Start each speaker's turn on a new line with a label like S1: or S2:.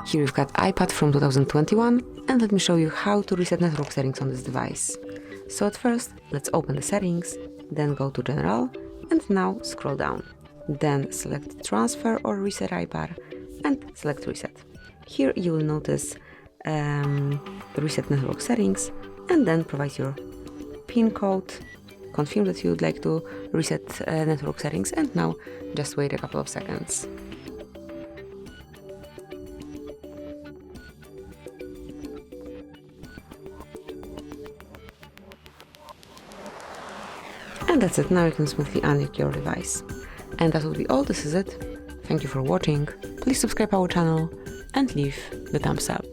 S1: Here we've got iPad from 2021, and let me show you how to reset network settings on this device. So at first, let's open the settings, then go to General, and now scroll down. Then select Transfer or Reset iPad, and select Reset. Here you will notice Reset Network Settings, and then provide your PIN code, confirm that you would like to reset network settings, and now just wait a couple of seconds. And that's it, now you can smoothly unlock your device. And that will be all, this is it. Thank you for watching, please subscribe our channel and leave the thumbs up.